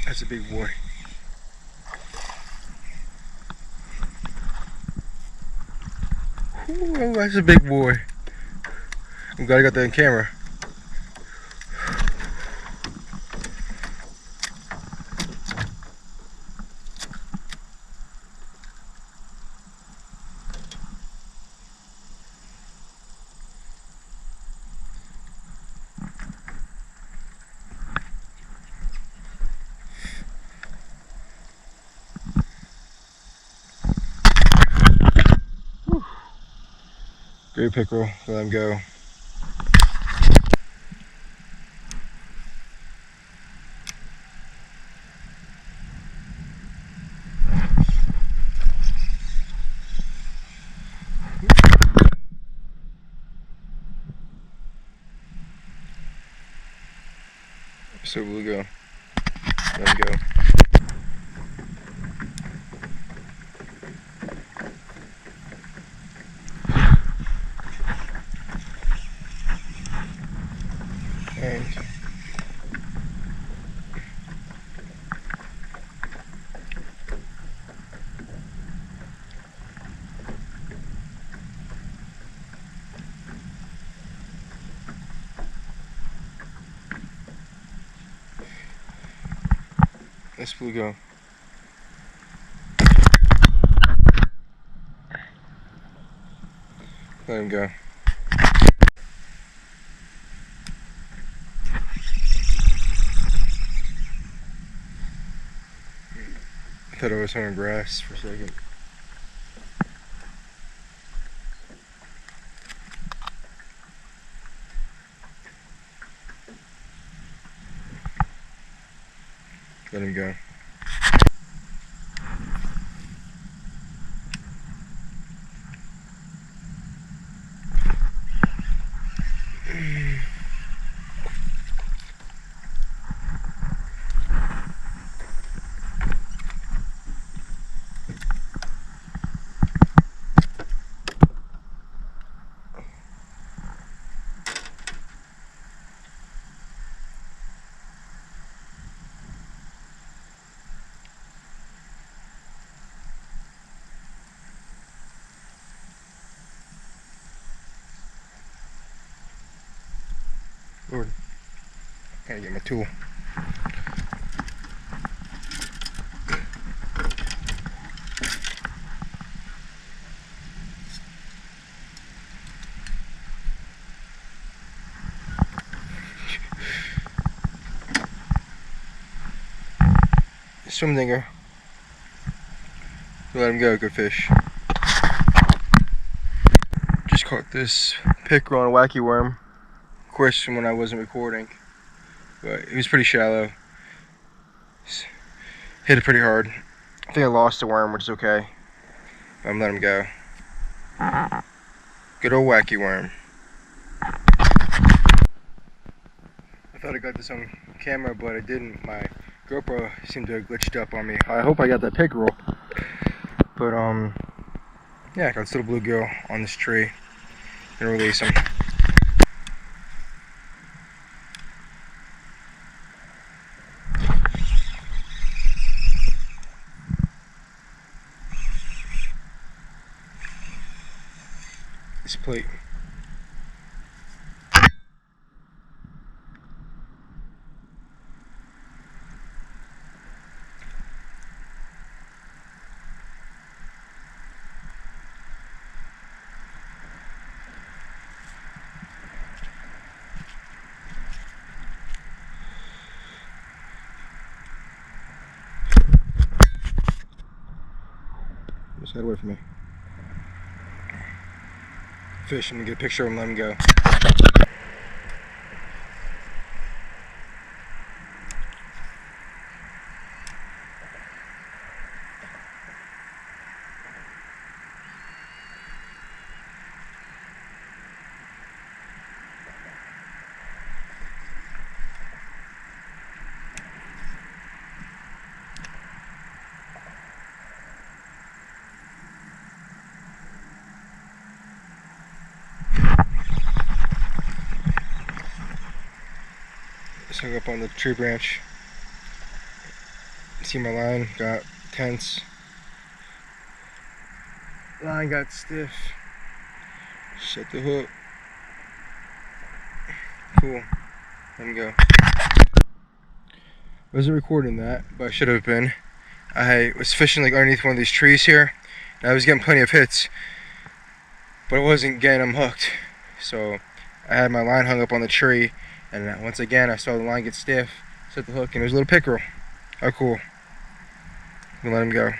That's a big boy. Ooh, that's a big boy. I'm glad I got that on camera. Whew. Great pickerel. Let him go. So we'll go. Let him go. And let's blue go. Let him go. I thought I was on grass for a second. Let him go. Lord, gotta get my tool. Swim dinger. Let him go, good fish. Just caught this pickerel on a wacky worm. Of course, when I wasn't recording, but he was pretty shallow. Hit it pretty hard. I think I lost the worm, which is okay. I'm letting him go. Good old wacky worm. I thought I got this on camera, but I didn't. My GoPro seemed to have glitched up on me. I hope I got that pickerel. But yeah, I got this little bluegill on this tree. Gonna release him. This plate. Just head away from me. Fish, I'm gonna get a picture of him, let him go. Just hung up on the tree branch. See, my line got tense. Line got stiff. Shut the hook. Cool. Let me go. Wasn't recording that, but I should have been. I was fishing like underneath one of these trees here, and I was getting plenty of hits, but I wasn't getting them hooked. So I had my line hung up on the tree, and once again I saw the line get stiff, set the hook, and it was a little pickerel. Oh, cool. I'm gonna let him go.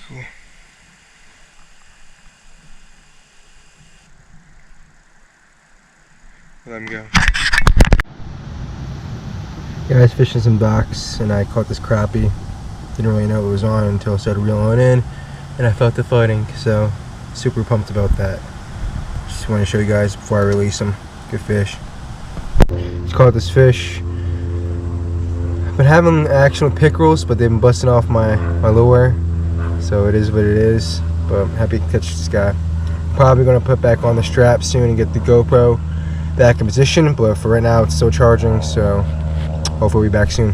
Cool. Let him go. Yeah, I was fishing some docks and I caught this crappie. Didn't really know what was on until I started reeling it in, and I felt the fighting, so super pumped about that. Just want to show you guys before I release him. Good fish. Just caught this fish. I've been having action with pickerels, but they've been busting off my lure, so it is what it is. But I'm happy to catch this guy. Probably going to put back on the strap soon and get the GoPro back in position, but for right now it's still charging, so hopefully we'll be back soon.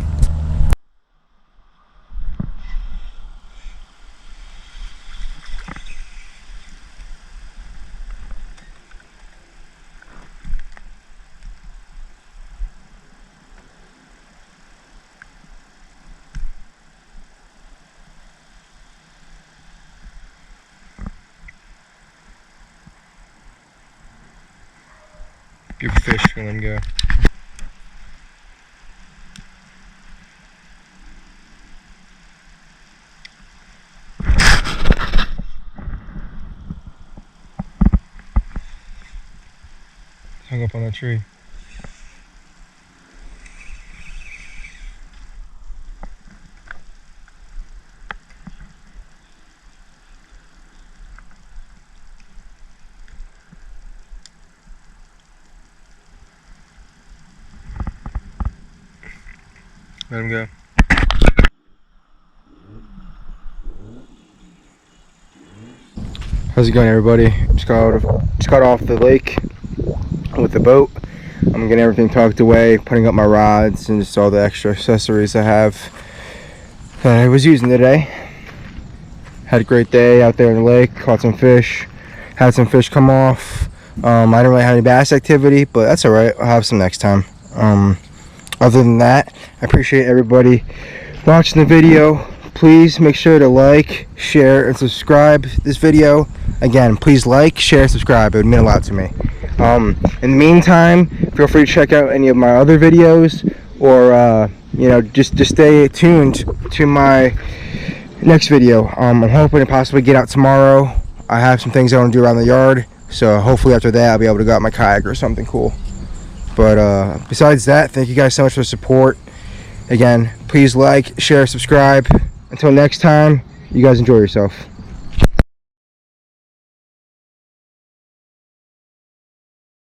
Beautiful fish, let him go. Hung up on that tree. Let him go. How's it going, everybody? Just got off the lake with the boat. I'm getting everything tucked away, putting up my rods and just all the extra accessories I have that I was using today. Had a great day out there in the lake, caught some fish, had some fish come off. I didn't really have any bass activity, but that's alright, I'll have some next time. Other than that, I appreciate everybody watching the video. Please make sure to like, share, and subscribe this video. Again, please like, share, subscribe. It would mean a lot to me. In the meantime, feel free to check out any of my other videos, or just stay tuned to my next video. I'm hoping to possibly get out tomorrow. I have some things I want to do around the yard, so hopefully after that I'll be able to go out my kayak or something cool. But besides that, thank you guys so much for the support. Again, please like, share, subscribe. Until next time, you guys enjoy yourself.